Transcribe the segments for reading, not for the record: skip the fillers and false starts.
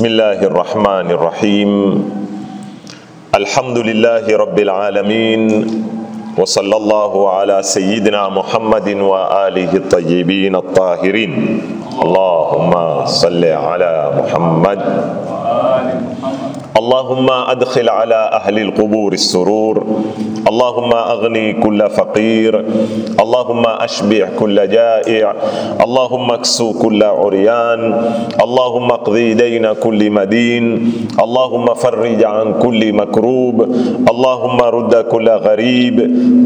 بسم الله الرحمن الرحيم. الحمد لله رب العالمين، وصلى الله على سيدنا محمد وآله الطيبين الطاهرين. اللهم صل على محمد. اللهم أدخل على أهل القبور السرور. اللهم أغني كل فقير. اللهم أشبع كل جائع. اللهم اكسو كل عريان. اللهم اقضي دين كل مدين. اللهم فرج عن كل مكروب. اللهم رد كل غريب.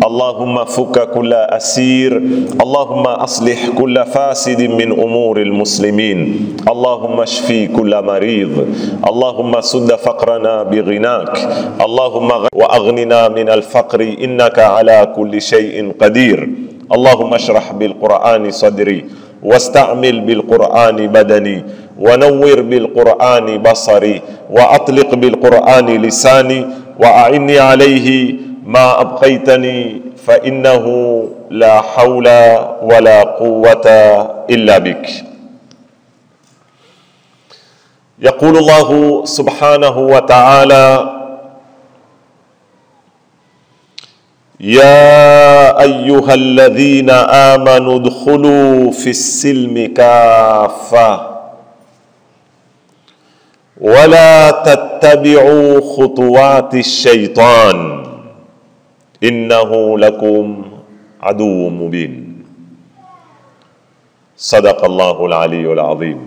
اللهم فك كل أسير. اللهم أصلح كل فاسد من أمور المسلمين. اللهم اشفي كل مريض. اللهم سد فقرنا بغناك. اللهم وأغننا من الفقر إنك على كل شيء قدير. اللهم اشرح بالقرآن صدري، واستعمل بالقرآن بدني، ونور بالقرآن بصري، وأطلق بالقرآن لساني، وأعني عليه ما أبقيتني، فإنه لا حول ولا قوة إلا بك. يقول الله سبحانه وتعالى: يا أيها الذين آمنوا ادخلوا في السلم كافة ولا تتبعوا خطوات الشيطان إنه لكم عدو مبين. صدق الله العلي العظيم.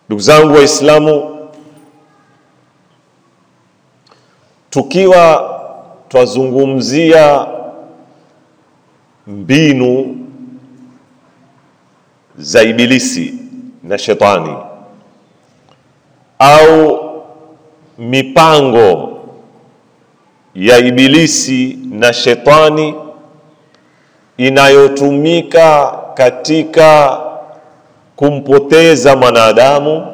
Ndugu zangu Waislamu, tukiwa twazungumzia mbinu za ibilisi na shetani au mipango ya ibilisi na shetani inayotumika katika kumpoteza mwanadamu,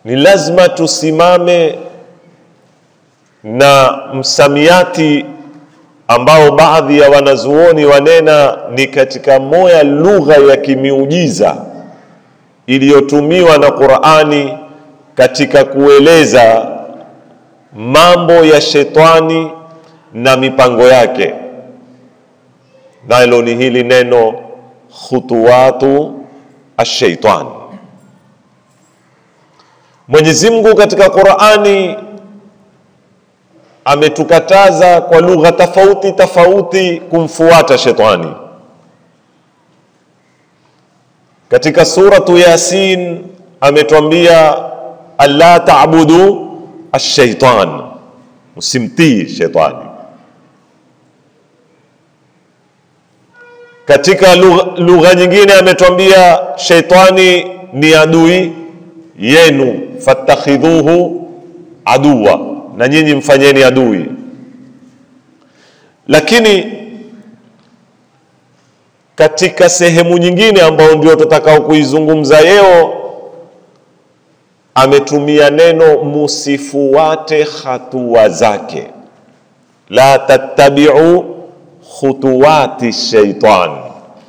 ni lazima tusimame na msamiati ambao baadhi ya wanazuoni wanena ni katika moja lugha ya kimiujiza iliyotumiwa na Qur'ani katika kueleza mambo ya shetani na mipango yake. Nalo ni hili neno khutuwatu ash-shaytan. Mwenyezi Mungu katika Qur'ani ametukataza kwa lugha tofauti tofauti kumfuata shetani. Katika suratu Yasin ametuambia alla ta'budu ash-shaytan, msimtii shetani. Katika lugha nyingine ametuambia shetani ni adui yenu, fattakhidhuhu aduwa, na nyinyi mfanyeni adui. Lakini katika sehemu nyingine ambayo ndio tutakao kuizungumza leo, ametumia neno musifuate hatua zake, la tattabi'u khutuwati shaitan,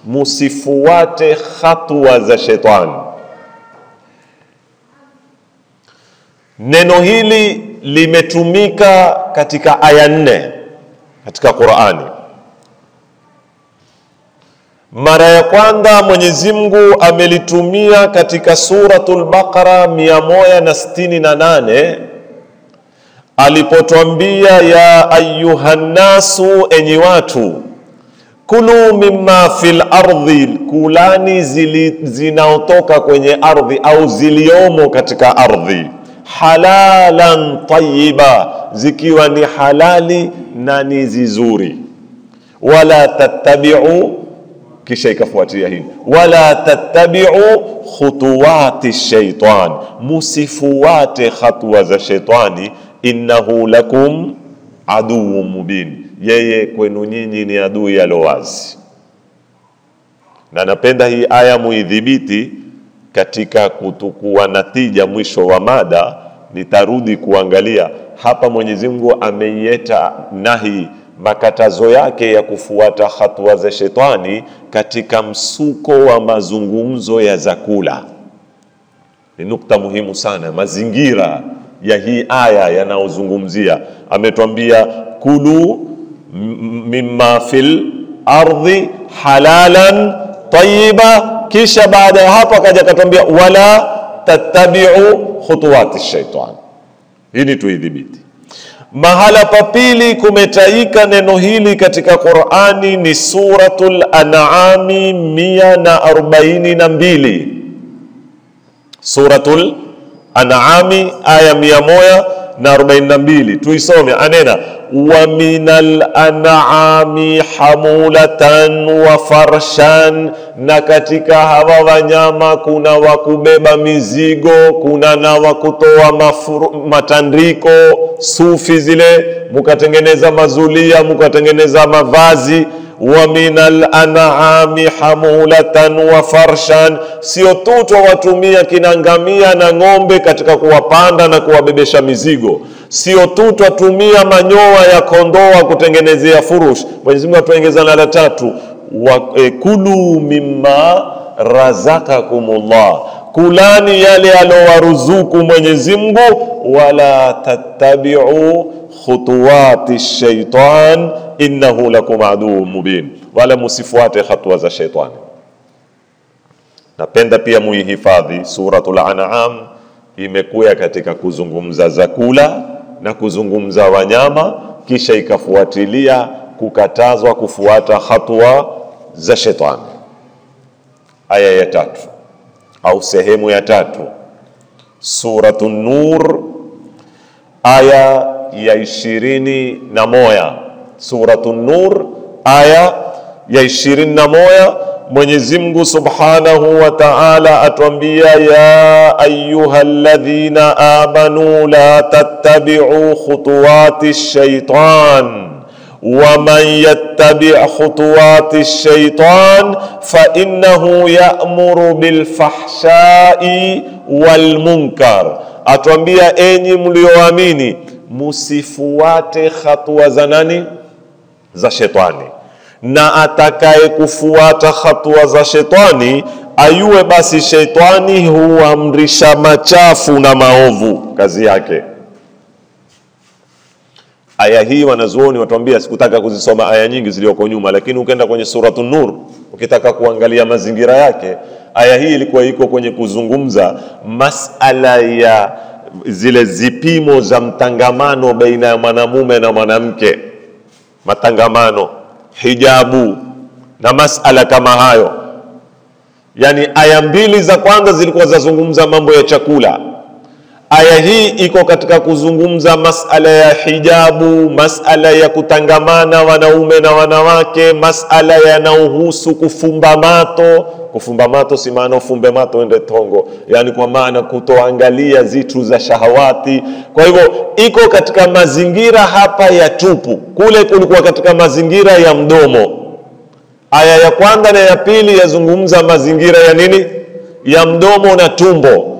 musifuate hatua za shetani. Neno hili limetumika katika aya 4 katika Qur'ani. Mara ya kwanza Mwenyezi Mungu amelitumia katika suratul Baqara 168 alipotuambia ya ayuhan nasu, enyi watu, kulu mimma fil ardhi, kulani zinaotoka kwenye ardhi au ziliomo katika ardhi, halalan tayyiba, zikiwa ni halali na ni zizuri, wala tattabi'u, kisha ikafuatia hii, wala tattabi'u khutuwati shaitan, musifuate hatua za shetani, innahu lakum aduwwun mubin, yeye kwenu nyinyi ni adui alowazi. Na napenda hii aya muidhibiti katika kutukua natija mwisho wa mada. Nitarudi kuangalia hapa Mwenyezi Mungu ameieta nahi makatazo yake ya kufuata hatua za shetani katika msuko wa mazungumzo ya zakula. Ni nukta muhimu sana. Mazingira ya hii aya yanaozungumzia, ametuambia kulu mimma fil ardhi halalan tayyiba, kisha baada ya hapo akaja akatuambia wala tattabi'u khutuwati shaitan. Hii ni tuidhibiti. Mahala pa pili kumetaika neno hili katika Qur'ani ni suratul An'am 142. Suratul An'am aya 142. Tuisome. Anena wa minal an'ami hamulatan wa farshan, na katika hawa wanyama kuna wakubeba mizigo, kuna na wakutoa matandiko, sufi zile, mukatengeneza mazulia, mukatengeneza mavazi. Wa minal an'ami hamulatan wa farshan, sio tu watumia kinangamia na ng'ombe katika kuwapanda na kuwabebesha mizigo, sio tu tutumia manyoya ya kondoo kutengenezea furush. Mwenyezi Mungu atuongeza na la tatu, kulu mimma razakakumullah, kulani yale alowaruzuku Mwenyezi Mungu, wala tattabi'u khutuwati shaitan innahu lakum aduwwun mubin, wala musifuate hatua za shaitani. Napenda pia muihifadhi suratul An'am imekuja katika kuzungumza zakula na kuzungumza wanyama, kisha ikafuatilia kukatazwa kufuata hatua za shetani. Aya ya 3 au sehemu ya 3 suratul Nur aya ya 21. Suratul Nur aya ya 21, Mwenyezi Mungu Subhanahu wa Ta'ala atuambia ya ayyuhalladhina amanu la tattabi'u khutuwati shaitan wa man yattabi' khutuwati shaitan fa innahu ya'muru bil fahsha'i wal munkar. Atuambia enyi mlioamini, musifuate hatua za nani? Za shetani. Na atakaye kufuata hatua za shetani ayue basi shetani huamrisha machafu na maovu, kazi yake. Aya hii wanazuoni watuambia, sikutaka kuzisoma aya nyingi zilizoko nyuma, lakini ukienda kwenye suratul Nur ukitaka kuangalia mazingira yake, aya hii ilikuwa iko kwenye kuzungumza masala ya zile zipimo za mtangamano baina ya mwanamume na mwanamke, matangamano, hijabu na masala kama hayo. Yani aya mbili za kwanza zilikuwa zazungumza mambo ya chakula. Aya hii iko katika kuzungumza masala ya hijabu, masala ya kutangamana wanaume na wanawake, masala yanayohusu kufumba mato. Kufumba mato si maana ufumbe mato ende tongo, yani kwa maana kutoangalia zitu za shahawati. Kwa hivyo iko katika mazingira hapa ya tupu, kule kulikuwa katika mazingira ya mdomo. Aya ya kwanza na ya pili yazungumza mazingira ya nini? Ya mdomo na tumbo.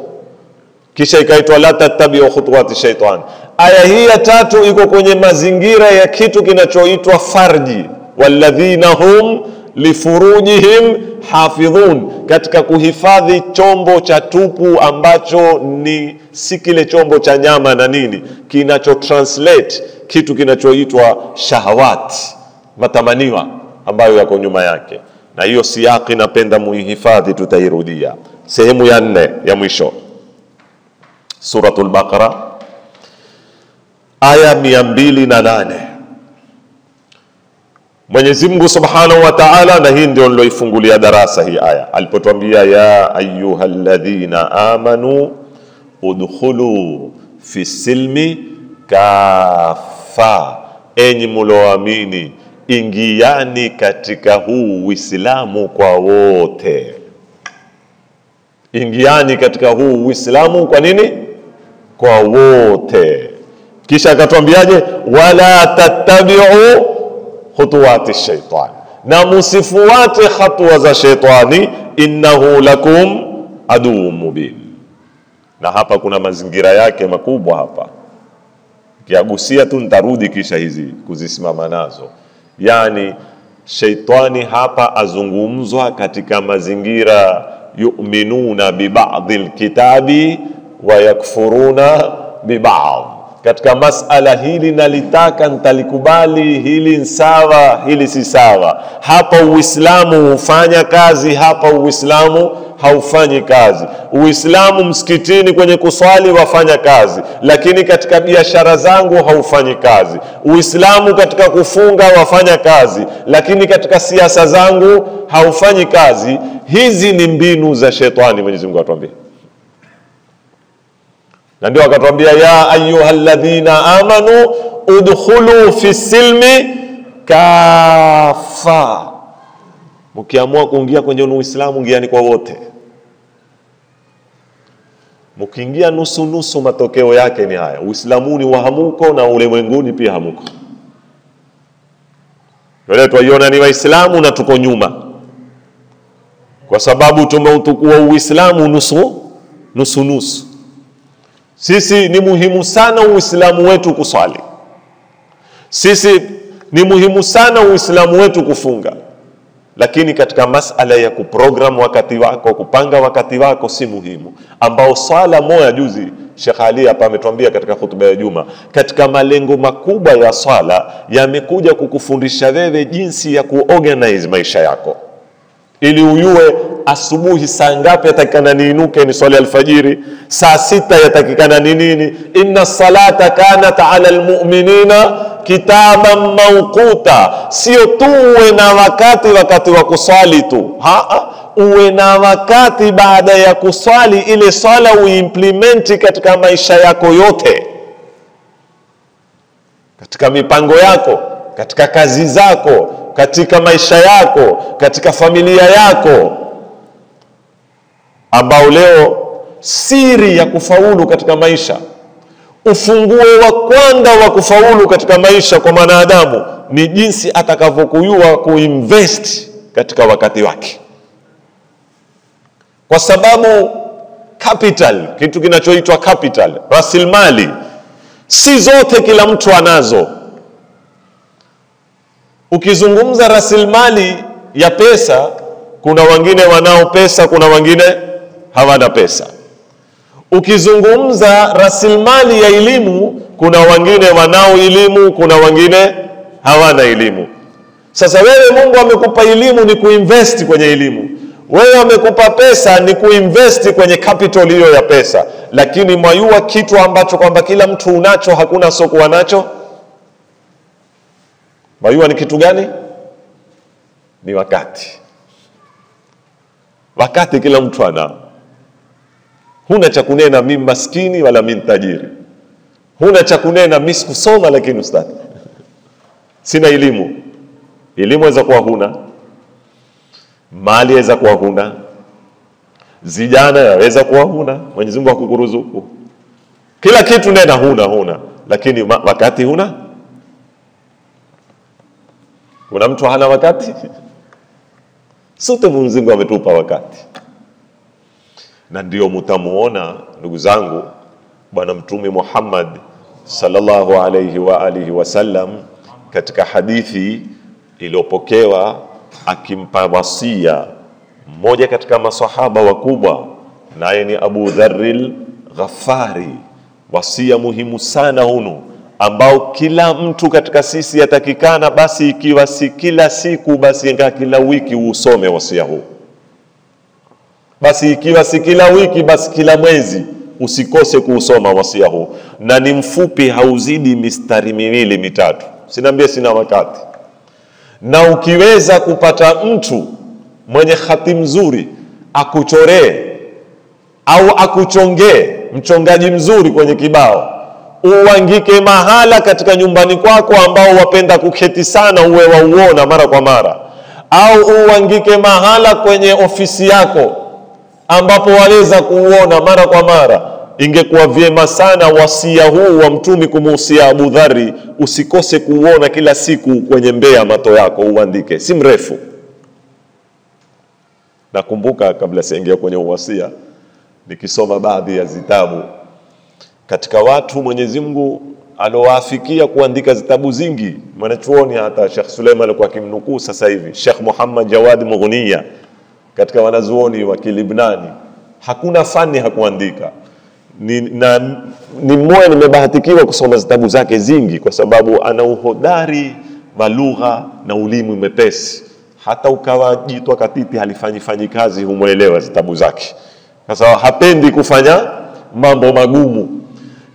Kisha ikaitwa la tattabi'u khutuwati shaitan. Aya hii ya 3 iko kwenye mazingira ya kitu kinachoitwa farji, walladhina hum lifurujihim hafidhun, katika kuhifadhi chombo cha tupu ambacho ni si kile chombo cha nyama na nini, kinacho translate kitu kinachoitwa shahawati, matamaniwa ambayo yako nyuma yake. Na hiyo siyaki napenda muihifadhi, tutairudia. Sehemu ya 4 ya mwisho, suratul Baqara aya 208. Mwenyezi Mungu Subhanahu wa Ta'ala, na hii ndio niloifungulia darasa hii aya, alipotuambia ya ayyuhalladhina amanu udkhulu fi silmi kafa, enyi mlioamini ingiani katika huu Uislamu kwa wote. Ingiani katika huu Uislamu kwa nini? Kwa wote. Kisha akatuambiaje? Wala tattabi'u khutuwati shaitan, na musifuate hatua za shaitani, innahu lakum aduwwun mubin. Na hapa kuna mazingira yake makubwa hapa. kiagusia tu nitarudi kisha hizi kuzisimama nazo. Yani shaitani hapa azungumzwa katika mazingira yu'minuna bi ba'dil kitabi wa yakfuruna bi ba'd. Katika masala hili nalitaka nitalikubali, hili ni sawa, hili si sawa. Hapa Uislamu hufanya kazi, hapa Uislamu haufanyi kazi. Uislamu msikitini kwenye kuswali wafanya kazi, lakini katika biashara zangu haufanyi kazi. Uislamu katika kufunga wafanya kazi, lakini katika siasa zangu haufanyi kazi. Hizi ni mbinu za shetani. Mwenyezi Mungu atuambia, na ndio akatuambia ya ayyuhalladhina amanu udkhulu fi silmi kafa. Mkiamua kuingia kwenye Uislamu ingiani kwa wote. Mkiingia nusu nusu, matokeo yake ni haya: Uislamuni wa hamuko na ulimwenguni pia hamuko. Wale tuiona ni Waislamu na tuko nyuma, kwa sababu tumeutukua Uislamu nusu nusu. Sisi ni muhimu sana Uislamu wetu kuswali. Sisi ni muhimu sana Uislamu wetu kufunga. Lakini katika masala ya kuprogram wakati wako, kupanga wakati wako si muhimu. Ambao swala moja juzi Sheikh Ali hapa ametuambia katika hutuba ya Juma, katika malengo makubwa ya swala yamekuja kukufundisha wewe jinsi ya kuorganize maisha yako. Ili ujue asubuhi saa ngapi yatakikana niinuke ni swali alfajiri, saa 6 yatakikana ni nini. Inna salata kanat ala almu'minina kitaban mawquta. Sio tu uwe na wakati wa kuswali tu, uwe na wakati baada ya kuswali ile swala uimplementi katika maisha yako yote, katika mipango yako, katika kazi zako, katika maisha yako, katika familia yako. Ambao leo siri ya kufaulu katika maisha, ufunguo wa kwanza wa kufaulu katika maisha kwa mwanadamu ni jinsi atakavyokujua kuinvest katika wakati wake. Kwa sababu capital, kitu kinachoitwa capital, rasilimali, si zote kila mtu anazo. Ukizungumza rasilimali ya pesa, kuna wengine wanao pesa, kuna wengine hawana pesa. Ukizungumza rasilimali ya elimu, kuna wengine wanao elimu, kuna wengine hawana elimu. Sasa wewe Mungu amekupa elimu ni kuinvest kwenye elimu. Wewe amekupa pesa ni kuinvest kwenye capital hiyo ya pesa. Lakini mwayua kitu ambacho kwamba kila mtu unacho, hakuna soko nacho? Mwayua ni kitu gani? Ni wakati. Wakati kila mtu anao. Huna cha kunena mimi maskini wala mimi tajiri. Huna cha kunena mimi sikusoma lakini ustadi sina elimu. Elimu inaweza kuwa huna, mali inaweza kuwa huna, zijana yaweza kuwa huna. Mwenyezi Mungu akukuruzuku kila kitu, nena huna, lakini wakati huna. Kuna mtu hana wakati? Sote Mwenyezi Mungu ametupa wakati. Na ndio mtamuona ndugu zangu Bwana Mtume Muhammad sallallahu alayhi wa alihi wasallam katika hadithi iliyopokewa akimpa wasia mmoja katika maswahaba wakubwa, naye ni Abu Dharril Ghafari. Wasia muhimu sana hunu, ambao kila mtu katika sisi yatakikana basi, ikiwa si kila siku basi inga kila wiki usome wasia huu. Basi ikiwa si kila wiki basi kila mwezi usikose kuusoma wasia huu. Na ni mfupi, hauzidi mistari 2-3. Sinaambia sina wakati. Na ukiweza kupata mtu mwenye hati mzuri akuchoree au akuchongee, mchongaji mzuri kwenye kibao, uangike mahala katika nyumbani kwako ambao wapenda kuketi sana, uwe wauona mara kwa mara, au uangike mahala kwenye ofisi yako ambapo waweza kuuona mara kwa mara. Ingekuwa vyema sana wasia huu wa Mtume kumuhusia Abu Dhari usikose kuuona kila siku kwenye mbea mato yako, uandike. Si mrefu. Nakumbuka kabla siingia kwenye uwasia nikisoma baadhi ya zitabu, katika watu Mwenyezi Mungu alowafikia kuandika zitabu zingi. Mwanachuoni hata Sheikh Suleiman alikuwa akimnukuu sasa hivi, Sheikh Muhammad Jawad Mughniya, katika wanazuoni wa Kilibnani, hakuna fani hakuandika. Ni mmoja nimebahatikiwa kusoma zitabu zake zingi, kwa sababu ana uhodari wa lugha na ulimi mepesi. Hata ukawa jitwa katiti halifanyi kazi humuelewa zitabu zake, kwa sababu hapendi kufanya mambo magumu.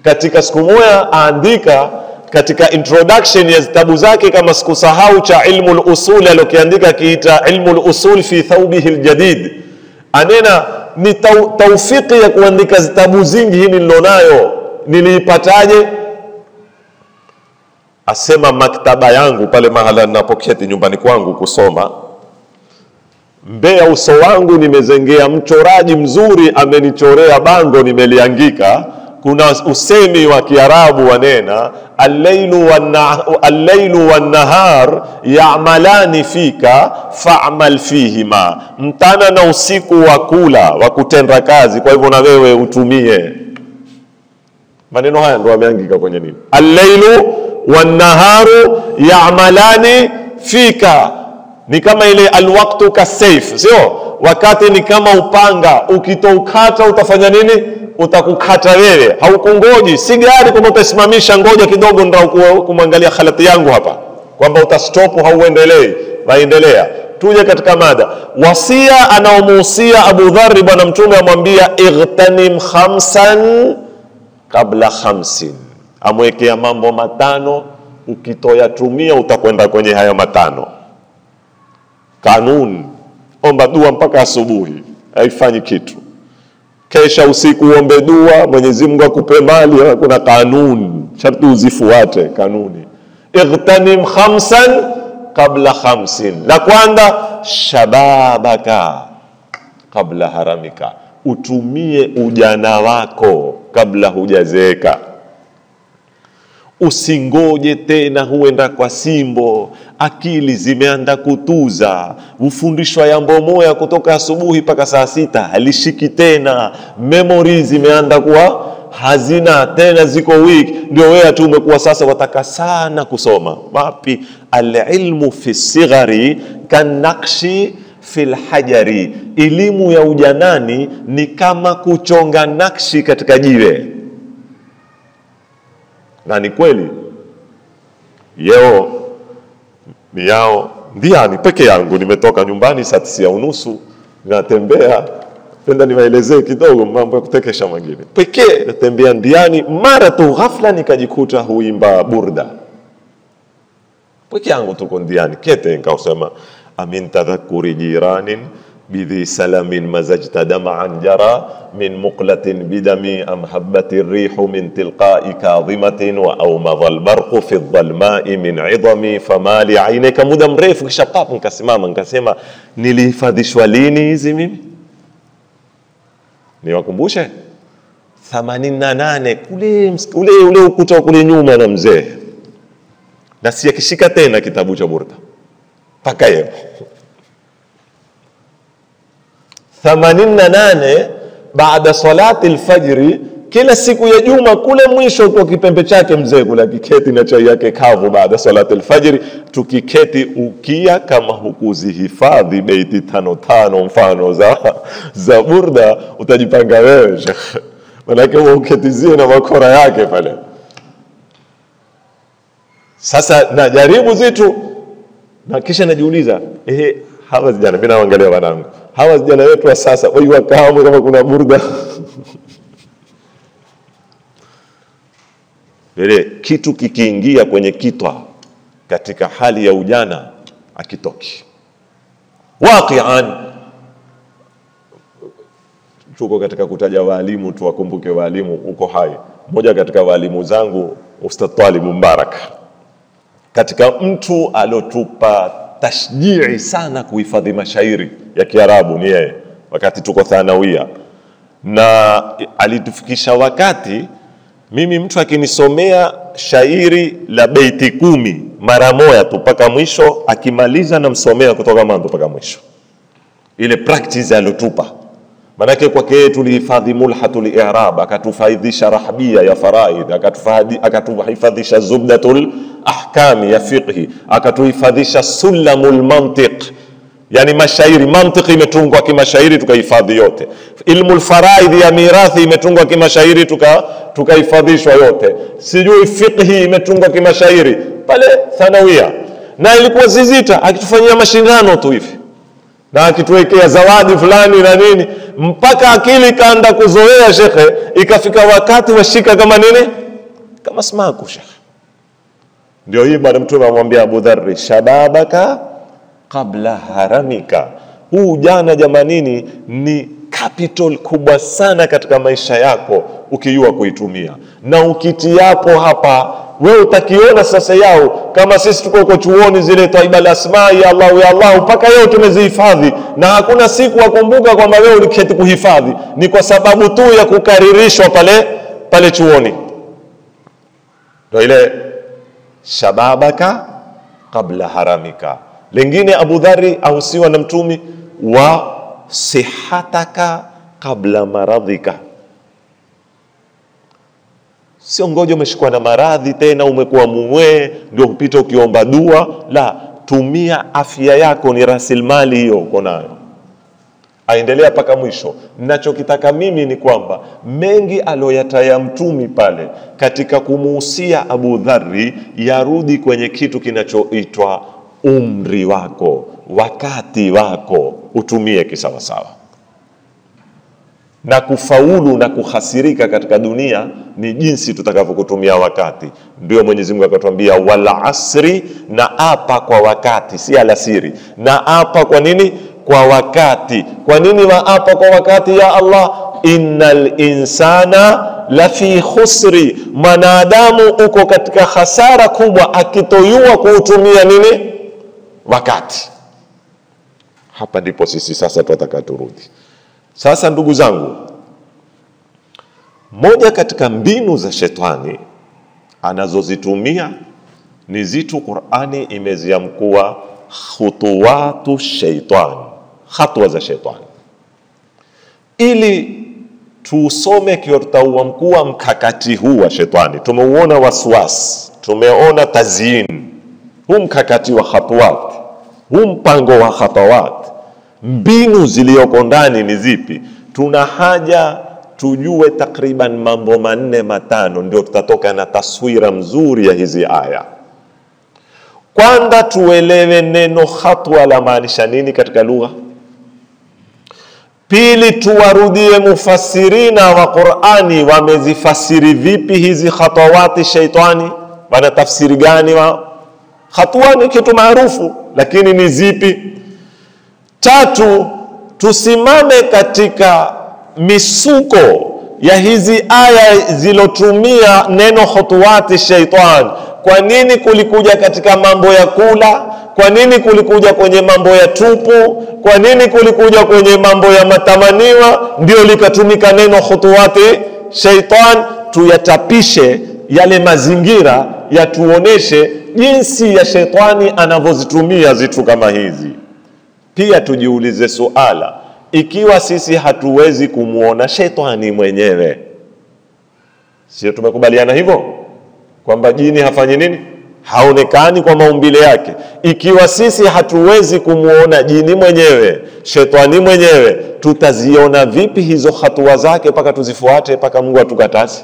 Katika siku moja aandika katika introduction ya zitabu zake, kama sikusahau, cha ilmu al-usul alokiandika kiita ilmu al-usul fi thawbihi al-jadid, anena ni taufiki ya kuandika zitabu zingi hii nilonayo niliipataje? Asema maktaba yangu pale mahala ninapoketi nyumbani kwangu kusoma, mbea uso wangu nimezengea mchoraji mzuri, amenichorea bango nimeliangika. Kuna usemi wa Kiarabu wanena al-lailu wan-nahar ya'malani fika fa'mal fihima, mtana na usiku wa kula wa kutenda kazi, kwa hivyo na wewe utumie. Maneno haya ndio ameangika kwenye nini? Al-lailu wan-naharu ya'malani fika, ni kama ile al-waqtu kasayf, sio? Wakati ni kama upanga, ukitoukata utafanya nini? Utakukata wewe, haukungoji. Si gari kama utasimamisha, ngoja kidogo ndio kumwangalia khalati yangu hapa, kwamba utastop hauendelei, waendelea. Tuje katika mada wasia anaomuhusia Abu Dharr, bwana mtume amwambia igtanim khamsan kabla khamsin, amwekea mambo matano, ukitoyatumia utakwenda kwenye haya matano. Kanuni, omba dua mpaka asubuhi, haifanyi kitu. Kesha usiku uombe dua, Mwenyezi Mungu akupe mali. Kuna kanuni, sharti uzifuate kanuni. Igtanim khamsan qabla khamsin. La kwanza, shababaka kabla haramika, utumie ujana wako kabla hujazeeka. Usingoje tena huenda kwa simbo, akili zimeanda kutuza, ufundishwa yambo moya kutoka asubuhi mpaka saa 6 halishiki tena, memory zimeanda kuwa hazina tena, ziko weak. Ndio wewe tu umekuwa sasa wataka sana kusoma. Wapi? Al-ilmu fi sighari kanakshi fil hajari, elimu ya ujanani ni kama kuchonga nakshi katika jiwe. Na ni kweli, yeo miao ndiani peke yangu, nimetoka nyumbani saa 9:30, natembea, penda niwaelezee kidogo mambo ya kutekesha mwingine. Pekee natembea ndiani, mara tu ghafla nikajikuta huimba burda peke yangu, tuko ndiani kete, nikausema amin tadhakkuri jiranin bidhi salamin mazajta dam'an jara min muqlatin bidami am habati rihu min tilqa'i kadhimatin wa awmadha albarqu fi dhalma'i min 'idami famali 'ainaka. Muda mrefu kisha papo nikasimama nikasema, nilihifadhishwa lini hizi mimi? Niwakumbushe 88 ule ukuta kule nyuma na mzee, na siakishika tena kitabu cha burda paka yeye 88 baada salati alfajri, kila siku ya juma kule mwisho kwa kipembe chake mzee kula kiketi na chai yake kavu baada salati alfajri, tukiketi ukia kama hukuzihifadhi beiti 5 mfano za burda, utajipanga wewe Sheikh, manake uketizie na makora yake pale. Sasa najaribu zitu na kisha najiuliza, hawa vijana, mimi naangalia wanangu, hawa vijana wetu wa sasa wao wakahamu kama kuna burda vile kitu kikiingia kwenye kitwa katika hali ya ujana akitoki. Waqi'an, tuko katika kutaja walimu, tuwakumbuke walimu uko hai. Mmoja katika walimu zangu Ustadh Talib Mubarak, katika mtu alotupa tashjii sana kuhifadhi mashairi ya Kiarabu ni yeye, wakati tuko thanawia. Na alitufikisha wakati mimi mtu akinisomea shairi la beiti 10 mara moja tu mpaka mwisho, akimaliza namsomea kutoka mwanzo mpaka mwisho. Ile practice alotupa Manake kwake tulihifadhi mulhatul i'rab, akatufaidhisha rahbia ya faraid, akatuhifadhisha zubdatul ahkam ya fiqhi, akatuhifadhisha sulamul mantiq, yani mashairi. Mantiki imetungwa kimashairi tukahifadhi yote. Ilmul faraid ya mirathi imetungwa kimashairi tukahifadhishwa yote. Sijui fiqhi imetungwa kimashairi pale thanawia, na ilikuwa zizita akitufanyia mashindano tu hivi na akituwekea zawadi fulani na nini, mpaka akili kaanda kuzoea shekhe, ikafika wakati washika kama nini, kama smaku shekhe. Ndio hii bwana Mtume amwambia Abu Dharr, shababaka qabla haramika. Huu jana jamanini ni capital kubwa sana katika maisha yako ukijua kuitumia, na ukitiapo hapa wewe utakiona sasa yao. Kama sisi tuko huko chuoni zile taibal asma ya Allah mpaka leo tumezihifadhi, na hakuna siku wakumbuka kwamba wewe uliketi kuhifadhi, ni kwa sababu tu ya kukaririshwa pale chuoni. Ndio ile shababaka qabla haramika. Lingine Abu Dharri ahusiwa na Mtume wa sihataka qabla maradhika. Sio ngoja umeshikwa na maradhi tena umekuwa muwe ndio upita ukiomba dua, la, tumia afya yako, ni rasilimali hiyo uko nayo. Aendelea paka mwisho. Ninachokitaka mimi ni kwamba mengi aloyataya Mtume pale katika kumuhusia Abu Dharri yarudi kwenye kitu kinachoitwa umri wako, wakati wako utumie kisawasawa. Na kufaulu na kuhasirika katika dunia ni jinsi tutakavyokutumia wakati. Ndio Mwenyezi Mungu akatuambia wala asri, na apa kwa wakati, si alasiri. Na apa kwa nini? Kwa wakati. Kwa nini waapa kwa wakati ya Allah? Innal insana lafi khusri, mwanadamu uko katika hasara kubwa akitoyua kuutumia nini? Wakati. Hapa ndipo sisi sasa tunataka turudi. Sasa ndugu zangu, moja katika mbinu za shetani anazozitumia ni zitu Qur'ani imeziamkua khutuwatu shaitan, hatua za shetani, ili tusome kiortauwa mkua mkakati huu wa shetani. Tumeuona waswas, tumeona tazyin, huu mkakati wa khatuwat, huu mpango wa khatawat, mbinu zilizoko ndani ni zipi. Tuna haja tujue takriban mambo 4-5, ndio tutatoka na taswira mzuri ya hizi aya. Kwanza tuelewe neno khatwa la maanisha nini katika lugha. Pili, tuwarudie mufassirina wa Qur'ani wamezifasiri vipi hizi khatawati shaitani, wana tafsiri gani wao. Khatwa ni kitu maarufu, lakini ni zipi? Tatu, tusimame katika misuko ya hizi aya zilotumia neno khutuwati shaitan. Kwa nini kulikuja katika mambo ya kula? Kwa nini kulikuja kwenye mambo ya tupu? Kwa nini kulikuja kwenye mambo ya matamaniwa ndio likatumika neno khutuwati shaitan? Tuyatapishe yale mazingira, yatuoneshe jinsi ya shaitani anavyozitumia zitu kama hizi. Pia tujiulize suala, ikiwa sisi hatuwezi kumuona shetani mwenyewe, sio tumekubaliana hivyo kwamba jini hafanyi nini? Haonekani kwa maumbile yake. Ikiwa sisi hatuwezi kumuona jini mwenyewe, shetani mwenyewe, tutaziona vipi hizo hatua zake paka tuzifuate, paka Mungu atukataze?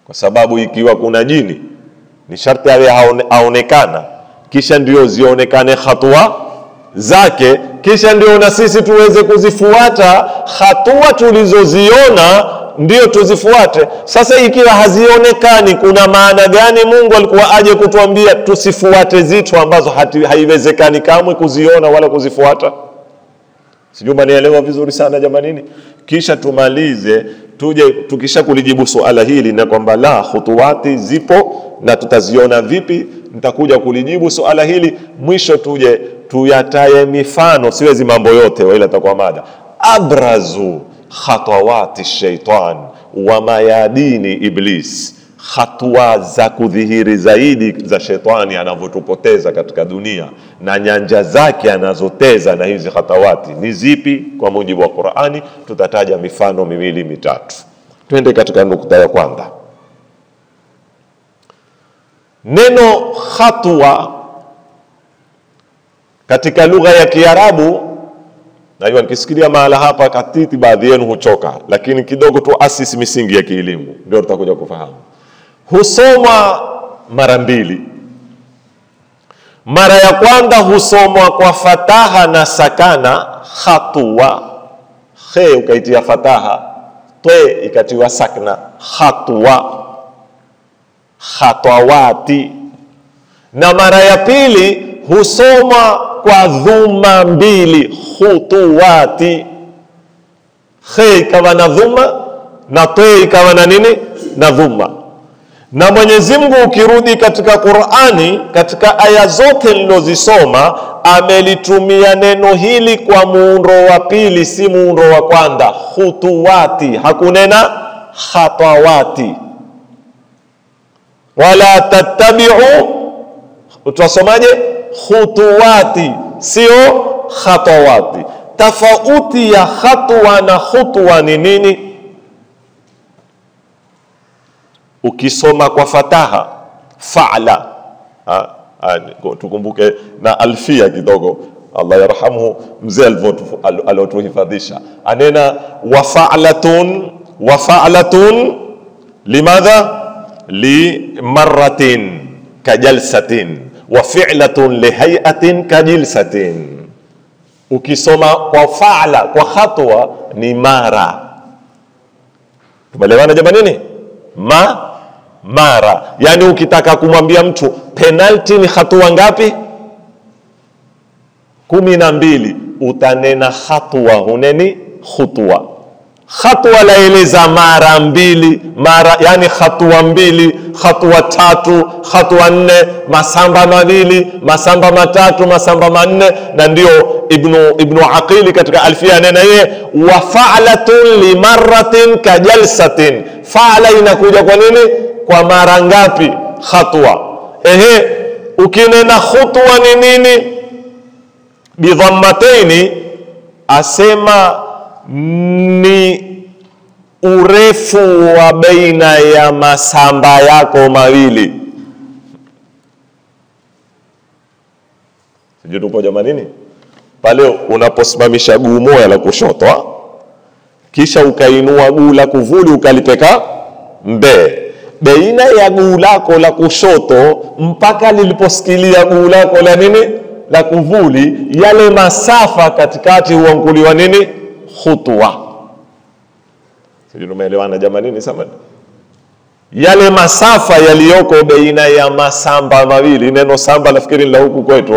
Kwa sababu ikiwa kuna jini ni sharti awe aonekana, kisha ndio zionekane hatua zake, kisha ndio na sisi tuweze kuzifuata hatua tulizoziona, ndio tuzifuate. Sasa ikiwa hazionekani, kuna maana gani Mungu alikuwa aje kutuambia tusifuate zitu ambazo haiwezekani kamwe kuziona wala kuzifuata? Sijui manielewa vizuri sana jamanini. Kisha tumalize, tuje tukisha kulijibu suala hili na kwamba la khutuwati zipo na tutaziona vipi, nitakuja kulijibu suala hili. Mwisho tuje tuyataye mifano, siwezi mambo yote wala itakuwa mada. Abrazu khatawati shaitan wa mayadini iblis, hatua za kudhihiri zaidi za shetani anavyotupoteza katika dunia na nyanja zake anazoteza na hizi hatawati ni zipi kwa mujibu wa Qur'ani. Tutataja mifano miwili mitatu. Twende katika nukta ya kwanza. Neno hatua katika lugha ya Kiarabu, najua nikisikia mahala hapa katiti baadhi yenu huchoka, lakini kidogo tu asisi misingi ya kielimu ndio tutakuja kufahamu. Husoma mara mbili. Mara ya kwanza husomwa kwa fataha na sakana, hatua. Khe ukaitia fataha, te ikatiwa sakna, hatua, hatawati. Na mara ya pili husomwa kwa dhuma mbili, khutuwati. Khe ikawa na dhuma na te ikawa na nini? Na dhuma. Na Mwenyezi Mungu ukirudi katika Qur'ani, katika aya zote nilizosoma, amelitumia neno hili kwa muundo wa pili, si muundo wa kwanza, khutuwati. Hakunena khatawati. Wala tattabi'u, utasomaje? Khutuwati, sio khatawati. Tofauti ya khatwa na khutwa ni nini? Ukisoma kwa fataha fa'ala, tukumbuke na alfia kidogo, Allah yarhamuhu mzee alotuhifadhisha, anena wa fa'latun limadha li marratin kajalsatin wa fi'latun li hay'atin kajilsatin. Ukisoma kwa fa'ala kwa khatwa ni mara. Tumeelewana jamani? Mara. Yani ukitaka kumwambia mtu penalty ni hatua ngapi? 12, utanena hatua, huneni khutwa. Hatua laeleza mara mbili, mara yani hatua mbili, hatua tatu, hatua nne, masamba mawili, masamba matatu, masamba manne. Na ndio Ibn Aqili katika alfia nena yeye wa fa'latun li marratin kajalsatin. Fa'la inakuja kwa nini? Kwa mara ngapi? Hatua. Ukinena khutwa ni nini? Bidhammataini, asema ni urefu wa baina ya masamba yako mawili. Sijui tupo jamani? Pale unaposimamisha guu moja la kushoto, kisha ukainua guu la kuvuli ukalipeka mbele, baina ya guu lako la kushoto mpaka liliposikilia guu lako la nini? La kuvuli, yale masafa katikati huanguliwa nini? Khutwa. Sijui tumeelewana jamani? Samani, yale masafa yaliyoko baina ya masamba mawili, neno samba nafikiri la huku kwetu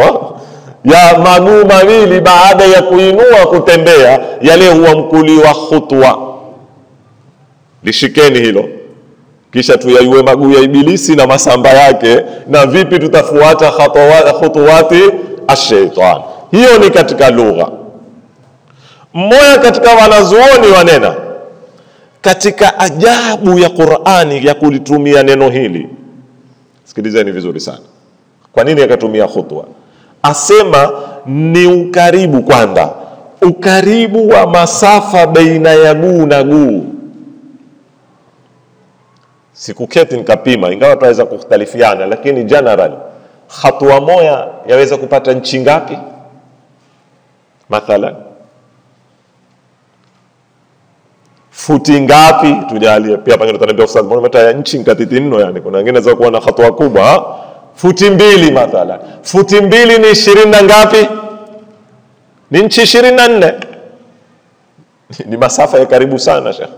ya maguu mawili, baada ya kuinua kutembea, yale huamkuliwa khutwa. Lishikeni hilo, kisha tuyaiwe maguu ya ibilisi na masamba yake, na vipi tutafuata khutuwati ash-shaytan. Hiyo ni katika lugha. Mmoja katika wanazuoni wanena katika ajabu ya Qur'ani ya kulitumia neno hili. Sikilizeni vizuri sana. Kwa nini akatumia khutwa? Asema ni ukaribu kwanza, ukaribu wa masafa baina ya guu na guu. Sikuketi nikapima, ingawa tunaweza kukhtalifiana, lakini general hatua moja yaweza kupata nchi ngapi? Mathalan futi ngapi? Tujalie pia pengine tutaniambia ustadh, mbona meta nchi nkatiti nno? Yani kuna wengine za kuwa na hatua kubwa, futi 2 mathalan. Futi 2 ni 20 na ngapi? Ni nchi 24. Ni masafa ya karibu sana Sheikh.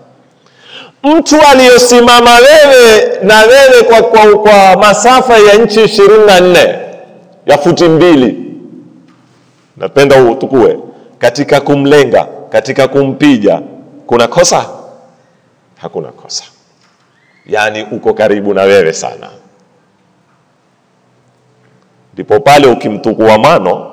Mtu aliyosimama wewe na wewe kwa masafa ya nchi 24 ya futi 2, napenda utukue katika kumlenga, katika kumpija, kuna kosa? Hakuna kosa. Yani uko karibu na wewe sana. Ndipo pale ukimtukua mano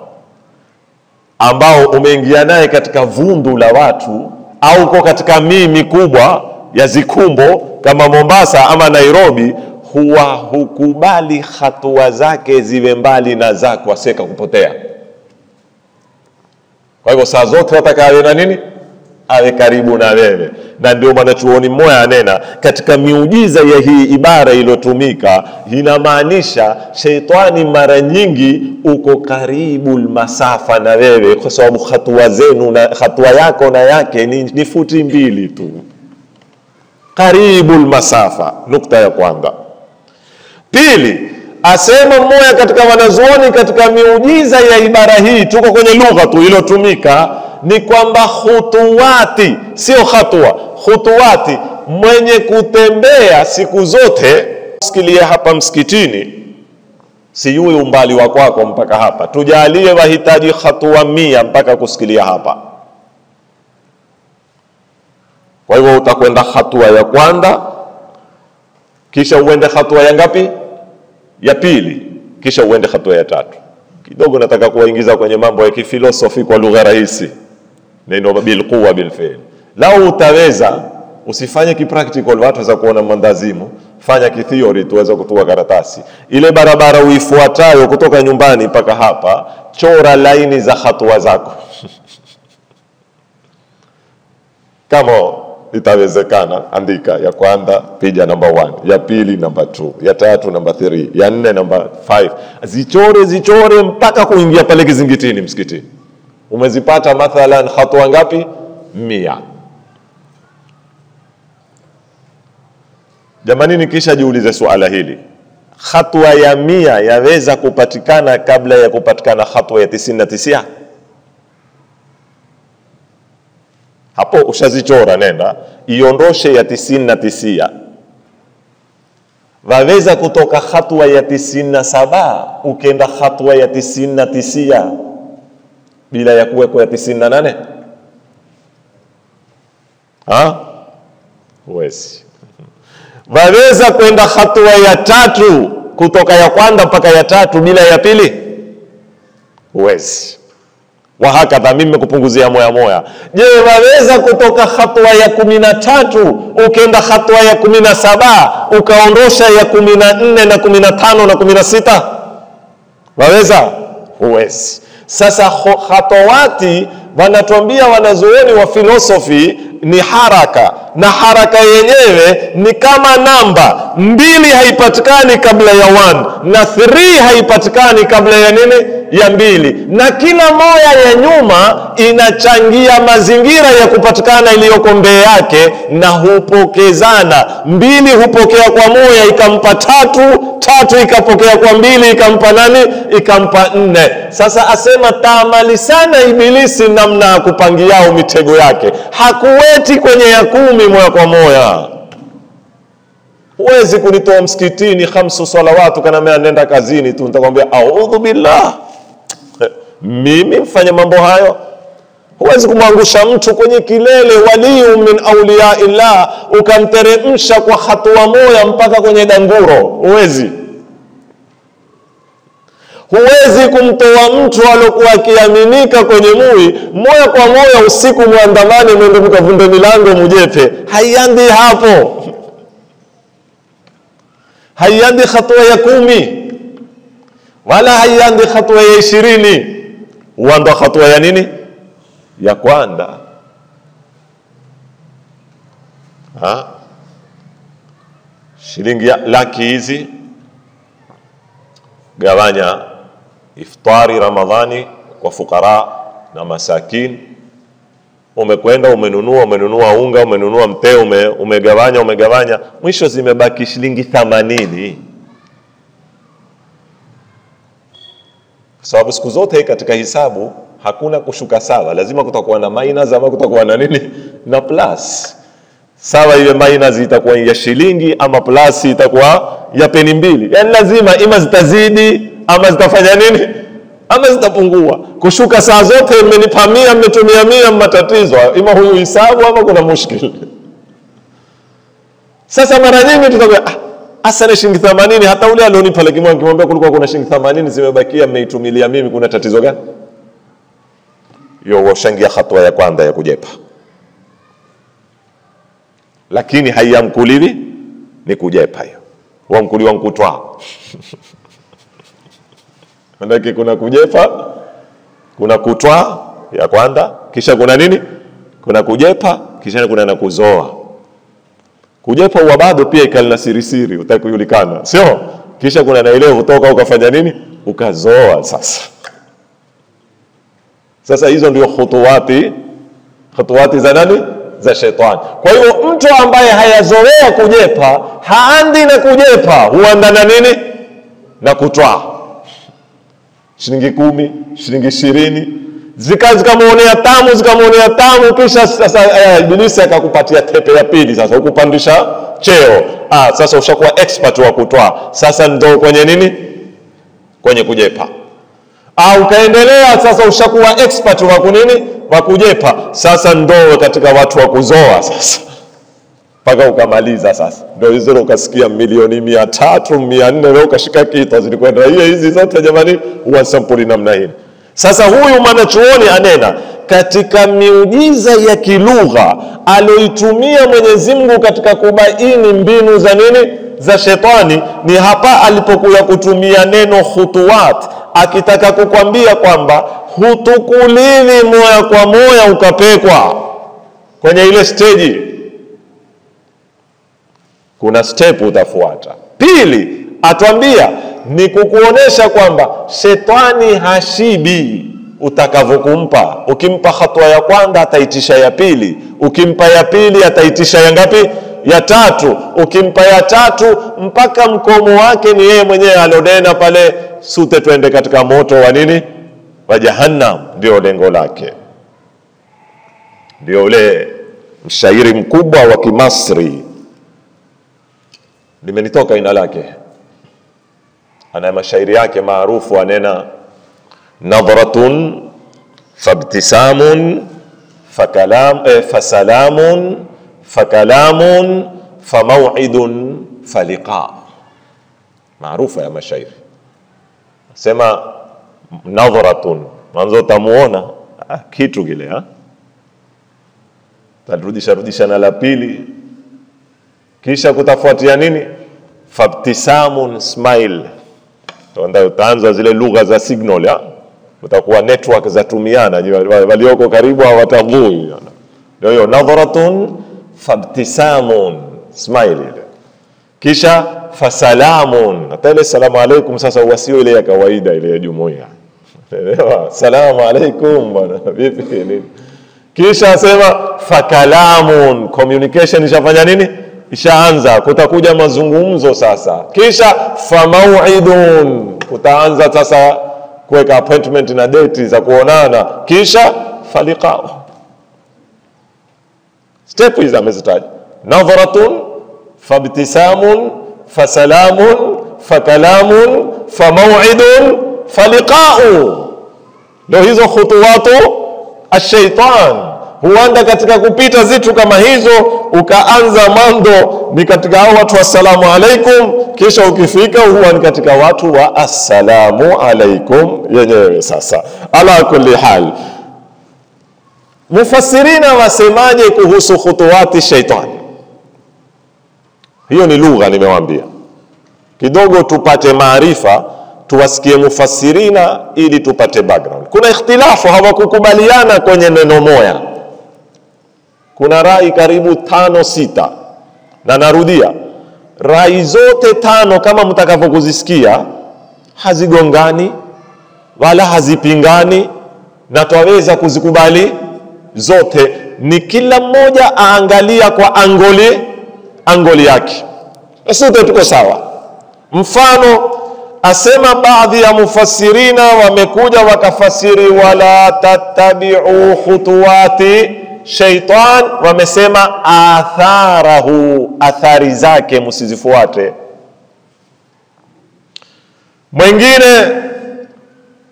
ambao umeingia naye katika vundu la watu, au uko katika mimi kubwa ya zikumbo, kama Mombasa ama Nairobi, huwa hukubali hatua zake ziwe mbali na zako aseka kupotea. Kwa hivyo saa zote wataka awe na nini? Awe karibu na wewe. Na ndio mwanachuoni mmoja anena katika miujiza ya hii ibara iliyotumika, inamaanisha sheitani mara nyingi uko karibu masafa na wewe, kwa sababu hatua zenu na hatua yako na yake ni futi 2 tu, karibu masafa. Nukta ya kwanza. Pili, asema mmoja katika wanazuoni katika miujiza ya ibara hii, tuko kwenye lugha tu iliyotumika, ni kwamba khutuwati, sio hatua, khutuwati, mwenye kutembea siku zote. Sikilia hapa msikitini, sijui umbali wa kwako mpaka hapa, tujalie wahitaji hatua 100 mpaka kusikilia hapa. Kwa hivyo utakwenda hatua ya kwanza, kisha uende hatua ya ngapi? Ya pili, kisha uende hatua ya 3. Kidogo nataka kuwaingiza kwenye mambo ya kifilosofi kwa lugha rahisi, neno bil quwa bil fi'l. Lau utaweza, usifanye kipractical watu waweza kuona mandazimu, fanya kitheory tuweza kutua karatasi. Ile barabara uifuatayo kutoka nyumbani mpaka hapa, chora laini za hatua zako. Kama itawezekana, andika ya kwanza piga number 1, ya pili number 2, ya 3 number 3, ya 4 number 5. Zichore mpaka kuingia pale kizingitini msikitini. Umezipata mathalan hatua ngapi? 100. Jamani, nikisha jiulize swala hili, hatua ya 100 yaweza kupatikana kabla ya kupatikana hatua ya 99? Hapo ushazichora, nenda iondoshe ya 99. Waweza kutoka hatua ya 97 ukenda hatua ya 99 bila ya kuweko ya 98? Huwezi. Waweza kwenda hatua ya 3 kutoka ya kwanza mpaka ya 3 bila ya pili? Huwezi. Wahakadha, mimi kupunguzia moya. Je, waweza kutoka hatua ya 13 ukenda hatua ya 17 ukaondosha ya 14 na 15 na 16? Waweza? Huwezi. Sasa hatawati wanatuambia wanazuoni wa filosofi ni haraka, na haraka yenyewe ni kama namba 2 haipatikani kabla ya 1 na 3 haipatikani kabla ya nini? Ya 2, na kila moja ya nyuma inachangia mazingira ya kupatikana iliyoko mbele yake, na hupokezana. 2 hupokea kwa moja ikampa 3 ikapokea kwa 2 ikampa nani? Ikampa 4. Sasa asema taamali sana ibilisi namna ya kupangiao mitego yake, hakuweti kwenye ya 10 moja kwa moja. Huwezi kunitoa msikitini 5 salawatu kana mimi nenda kazini tu nitakwambia a'udhu billah, mimi mfanya mambo hayo. Huwezi kumwangusha mtu kwenye kilele waliu min awliya illah ukamteremsha kwa hatua moja mpaka kwenye danguro. Huwezi kumtoa mtu alokuwa akiaminika kwenye mui moja kwa moja usiku muandamane mwende mkavunde milango mujepe. Haiandi hapo. Haiandi hatua ya 10 wala haiandi hatua ya 20. Uando hatua ya nini? Ya kwanza. Shilingi laki hizi gawanya iftari Ramadhani kwa fukara na masakin. Umekwenda umenunua unga, umenunua mtee, umegawanya, mwisho zimebaki shilingi 80. Sababu siku zote katika hisabu hakuna kushuka sawa, lazima kutakuwa na minus ama kutakuwa na nini? Na plus. Sawa ile minus itakuwa ya shilingi ama plus itakuwa ya peni 2. Yaani lazima ima zitazidi ama zitafanya nini? Ama zitapungua. Kushuka saa zote mmenipa 100 mmetumia 100 matatizo. Ima huyu hisabu ama kuna mushkil. Sasa mara nyingi tutakwambia asana shilingi 80, hata ule alionipa laki moja kimwambia kulikuwa kuna shilingi 80 zimebakia mmeitumilia mimi, kuna tatizo gani? Hiyo washangia hatua ya kwanza ya kujepa. Lakini haiyamkuliwi ni kujepa hiyo. Wamkuliwa nkutwa. Manake kuna kujepa, kuna kutwa ya kwanza, kisha kuna nini? Kuna kujepa, kisha kuna na kuzoa. Kujepa huwa bado pia ikalina siri utaki kujulikana, sio? Kisha kuna na ile kutoka ukafanya nini? Ukazoa sasa. Sasa hizo ndio khutuwati za nani? Za shetani. Kwa hiyo mtu ambaye hayazoea kujepa, haandi na kujepa, huanda na nini? Na kutwa. Shilingi 10, shilingi 20, zikamuonea tamu, kisha sasa ibilisi akakupatia tepe ya pili, sasa ukupandisha cheo. Sasa ushakuwa expert wa kutwa. Sasa ndo kwenye nini? Kwenye kujepa. Ukaendelea sasa ushakuwa expert wa kunini? Wa kujepa. Sasa ndo katika watu wa kuzoa sasa. Paka ukamaliza sasa. Ndio hizo ukasikia milioni 300, 400 leo ukashika kitu zilikwenda hizi zote jamani, huwa sampuli namna hii. Sasa huyu mwanachuoni anena katika miujiza ya kilugha aloitumia Mwenyezi Mungu katika kubaini mbinu za nini? Za shetani, ni hapa alipokuja kutumia neno khutuwat, akitaka kukwambia kwamba hutukuliwi moja kwa moja ukapekwa kwenye ile stage. Kuna step utafuata. Pili, atuambia ni kukuonesha kwamba shetani hashibi utakavyokumpa. Ukimpa hatua ya kwanza ataitisha ya pili, ukimpa ya pili ataitisha ya ngapi? Ya tatu, ukimpa ya tatu mpaka mkomo wake ni yeye mwenyewe alonena pale, sute twende katika moto wa nini? Wa Jahannam. Ndio lengo lake. Ndio ule mshairi mkubwa wa Kimasri, limenitoka jina lake, ana mashairi yake maarufu, anena nadhratun fabtisamun fasalamun fakalamun famaw'idun faliqa. Maarufu ya mashairi. Sema nadhratun, mwanzo tamuona kitu kile, tarudisha na la pili, kisha kutafuatia nini? Fabtisamun, smile. Ndio utaanza zile lugha za signal, utakuwa network za tumiana, walioko karibu hawatambui. Ndio hiyo nadhratun fabtisamun, smile ile. Kisha fasalamun, hata ile salamu alaykum sasa wasio ile ya kawaida ile ya jumuiya. Elewa, salamu alaykum bwana, vipi nini? Kisha sema fakalamun, communication ishafanya nini? Ishaanza, kutakuja mazungumzo sasa. Kisha famau'idun, kutaanza sasa kuweka appointment na date za kuonana. Kisha faliqa. Step hizi amezitaja: nadhratun, fabtisamun, fasalamun, fakalamun, famau'idun, faliqa'u. Ndio hizo khutuwatu ash-shaytan. Huanda katika kupita zitu kama hizo, ukaanza mando ni katika hao watu assalamu alaikum, kisha ukifika huwa ni katika watu wa assalamu alaikum yenyewe. Sasa ala kulli hal, mufassirina wasemaje kuhusu khutuwati shaitani? Hiyo ni lugha nimewaambia. Kidogo tupate maarifa, tuwasikie mufassirina ili tupate background. Kuna ikhtilafu, hawakukubaliana kwenye neno moja. Kuna rai karibu 5-6, na narudia, rai zote 5 kama mtakavyokuzisikia hazigongani wala hazipingani, na twaweza kuzikubali zote. Ni kila mmoja aangalia kwa angoli yake, sote tuko sawa. Mfano, asema baadhi ya mufassirina wamekuja wakafasiri wala tattabi'u khutuwati shaitan, wamesema atharahu, athari zake msizifuate. Mwingine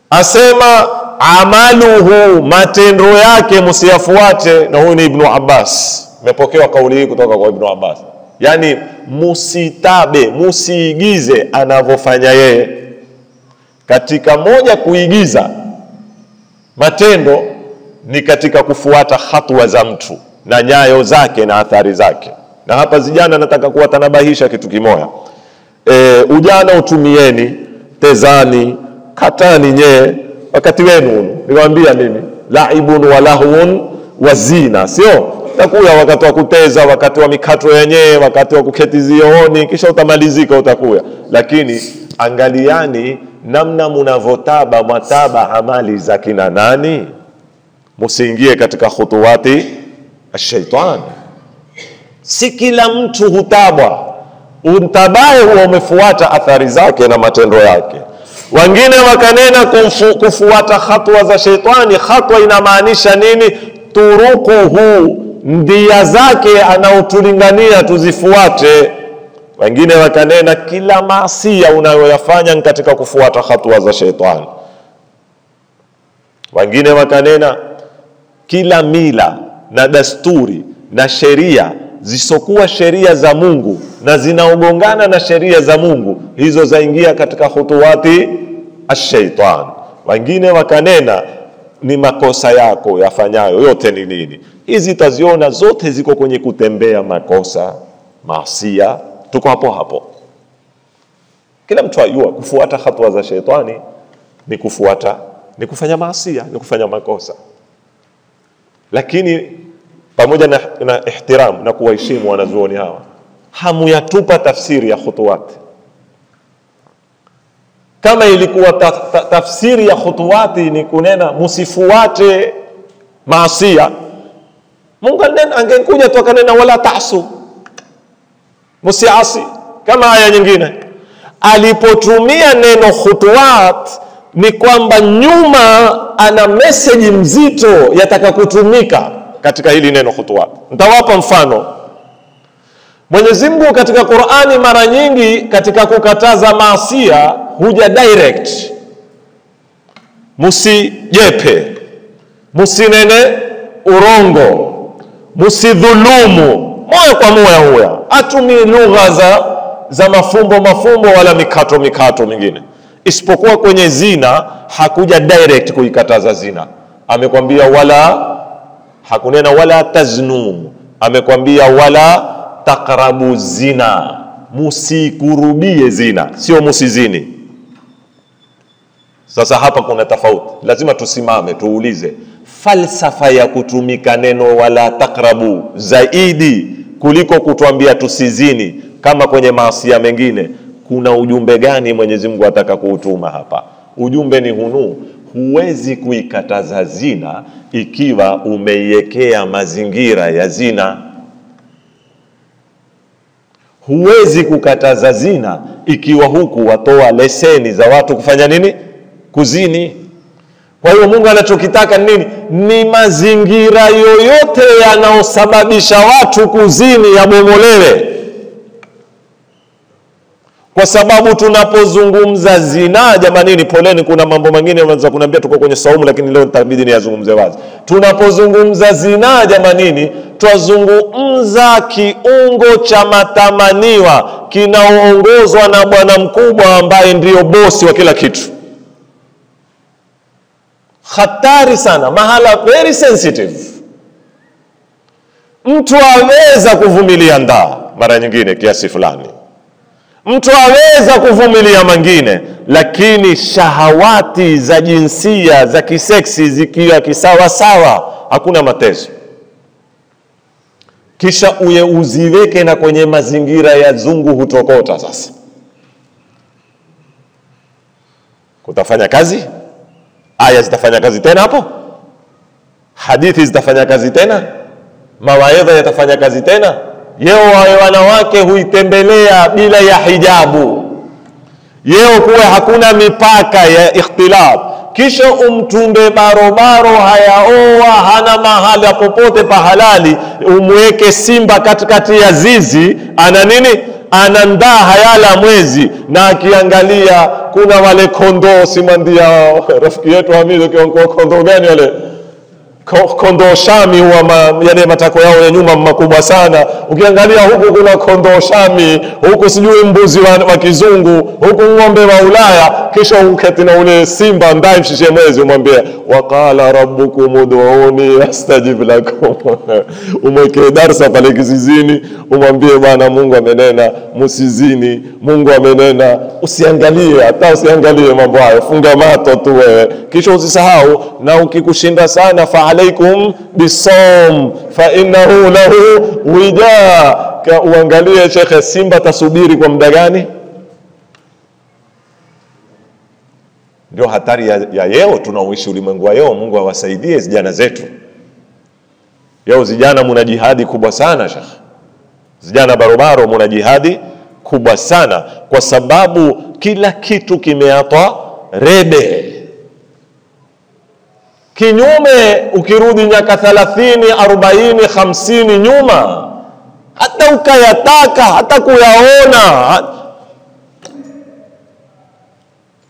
asema amaluhu, matendo yake msiyafuate, na huyu ni Ibn Abbas. Mepokewa kauli hii kutoka kwa Ibn Abbas. Yani musitabe, musiigize anavyofanya yeye. Katika moja kuigiza matendo ni katika kufuata hatua za mtu na nyayo zake na athari zake. Na hapa vijana nataka kuwatanabahisha kitu kimoja. Ujana utumieni, tezani, katani nye wakati wenu. Niwaambia mimi, laibun wa lahun wa zina, sio? Utakuya wakati wa kuteza, wakati wa mikato yenyewe, wakati wa kuketi zioni, kisha utamalizika utakuya. Lakini angaliani namna mnavotaba mataba amali za kina nani, musiingie katika khutuwati ash-shaytan. Si kila mtu hutabwa, untabaye huwa umefuata athari zake na matendo yake. Wengine wakanena kufuata hatua za shaitani. Hatua inamaanisha nini? Turukuhu, ndia zake anaotulingania tuzifuate. Wengine wakanena kila maasiya unayoyafanya katika kufuata hatua za shaitani. Wengine wakanena kila mila na dasturi na sheria zisokuwa sheria za Mungu na zinaogongana na sheria za Mungu, hizo zaingia katika khutuwati ash-shaytan. Wengine wakanena ni makosa yako yafanyayo yote ni nini. Hizi taziona zote ziko kwenye kutembea makosa, maasiya, tuko hapo hapo. Kila mtu ayua kufuata hatua za shaitani ni kufuata, ni kufanya maasiya, ni kufanya makosa. Lakini pamoja na ihtiram na kuwaheshimu wanazuoni hawa, hamuyatupa tafsiri ya khutuwati. Kama ilikuwa tafsiri ya khutuwati ni kunena musifuate maasiya, Mungu angekuja tu akanena wala ta'su, musiasi. Kama aya nyingine alipotumia neno khutuwat ni kwamba nyuma ana message mzito yataka kutumika katika hili neno khutuwat. Nitawapa mfano. Mwenyezi Mungu katika Qur'ani mara nyingi katika kukataza maasiya huja direct. Musijepe, musinene urongo, musidhulumu, moja kwa moja huya. Atumii lugha za mafumbo wala mikato mingine. Isipokuwa kwenye zina hakuja direct kuikataza zina. Amekwambia wala, hakunena wala taznu, amekwambia wala taqrabu zina, musikurubie zina, sio musizini. Sasa hapa kuna tofauti, lazima tusimame tuulize falsafa ya kutumika neno wala taqrabu zaidi kuliko kutuambia tusizini kama kwenye maasiya mengine. Kuna ujumbe gani Mwenyezi Mungu ataka kuutuma hapa? Ujumbe ni hunu: huwezi kuikataza zina ikiwa umeiwekea mazingira ya zina. Huwezi kukataza zina ikiwa huku watoa leseni za watu kufanya nini? Kuzini. Kwa hiyo Mungu anachokitaka nini? Ni mazingira yoyote yanaosababisha watu kuzini yabomolewe. Kwa sababu tunapozungumza zina, jamanini poleni, kuna mambo mengine wanaweza kuniambia tuko kwenye saumu, lakini leo nitabidi niyazungumze wazi. Tunapozungumza zina, jamanini, twazungumza kiungo cha matamaniwa kinaoongozwa na bwana mkubwa ambaye ndio bosi wa kila kitu. Hatari sana, mahala very sensitive. Mtu aweza kuvumilia ndaa mara nyingine kiasi fulani, mtu aweza kuvumilia mengine, lakini shahawati za jinsia za kiseksi zikiwa kisawa sawa, hakuna mateso. Kisha uziweke na kwenye mazingira ya zungu hutokota. Sasa kutafanya kazi? Aya zitafanya kazi tena hapo? Hadithi zitafanya kazi tena? Mawaidha yatafanya kazi tena? Yeo wanawake huitembelea bila ya hijabu, yeo kuwe hakuna mipaka ya ikhtilaf. Kisha umtumbe barobaro hayaoa, hana mahala popote pahalali, umweke simba katikati ya zizi, ana nini? Anandaa hayala mwezi, na akiangalia kuna wale kondoo. Simandia rafiki yetu Hamidu kwa kondoo gani wale? kondoo Shami yale matako yao ya nyuma makubwa sana. Ukiangalia huku kuna kondoo Shami, huku sijui mbuzi wa kizungu, huku ng'ombe wa Ulaya, kisha uketi na ule simba ndai mshishe mwezi umwambie waqala rabbukum ud'uni astajib lakum. Umweke darasa pale kizizini, umwambie bwana Mungu amenena msizini, Mungu amenena. Usiangalie mambo hayo, funga mato tu wewe, kisha usisahau. Na ukikushinda sana fa alaikum bisawm fa innahu lahu wida. Uangalie shekhe, simba tasubiri kwa muda gani? Ndio hatari ya yeo tunaoishi ulimwengu wa yeo. Mungu awasaidie vijana zetu. Yeo vijana muna jihadi kubwa sana shekhe. Vijana barobaro muna jihadi kubwa sana, kwa sababu kila kitu kimeatwa rede. Kinyume ukirudi miaka 30, 40, 50 nyuma, hata ukayataka hata kuyaona.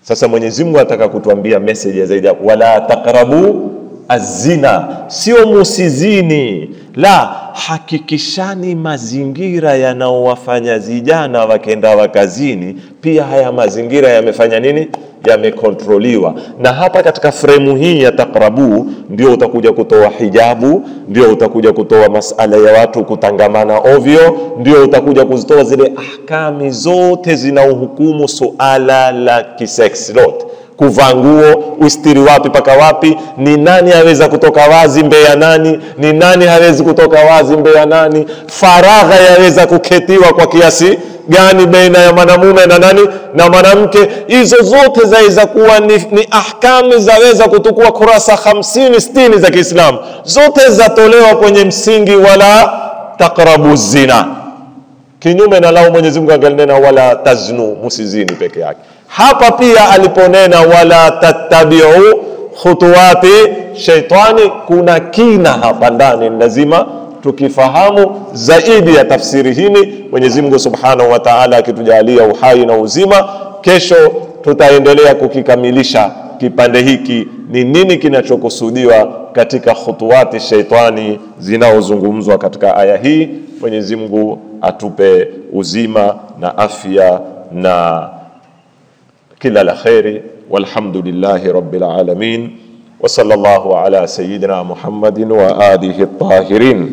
Sasa Mwenyezi Mungu anataka kutuambia message zaidi, wala taqrabu azina, sio musizini. La, hakikishani mazingira yanaowafanya vijana wakenda wakazini pia haya mazingira yamefanya nini? Yamekontroliwa. Na hapa katika fremu hii ya taqrabu ndio utakuja kutoa hijabu, ndio utakuja kutoa masala ya watu kutangamana ovyo, ndio utakuja kuzitoa zile ahkami zote zinaohukumu suala la kisex lote. Kuvaa nguo, ustiri wapi paka wapi, ni nani haweza kutoka wazi mbele ya nani, ni nani hawezi kutoka wazi mbele ya nani, faragha yaweza kuketiwa kwa kiasi gani baina ya mwanamume na nani na mwanamke. Hizo zote zaweza kuwa ni ahkamu zaweza kutukua kurasa 50 60 za Kiislamu, zote zatolewa kwenye msingi wala taqrabu zina. Kinyume na lao Mwenyezi Mungu angalinena wala taznu, musizini peke yake. Hapa pia aliponena wala tattabi'u khutuwati shaitani, kuna kina hapa ndani lazima tukifahamu zaidi ya tafsiri hili. Mwenyezi Mungu Subhanahu wa Ta'ala akitujalia uhai na uzima, kesho tutaendelea kukikamilisha kipande hiki, ni nini kinachokusudiwa katika khutuwati shaitani zinaozungumzwa katika aya hii. Mwenyezi Mungu atupe uzima na afya na kila la khairi. Walhamdulillahi rabbil alamin, wa sallallahu ala sayyidina Muhammadin wa alihi at-tahirin.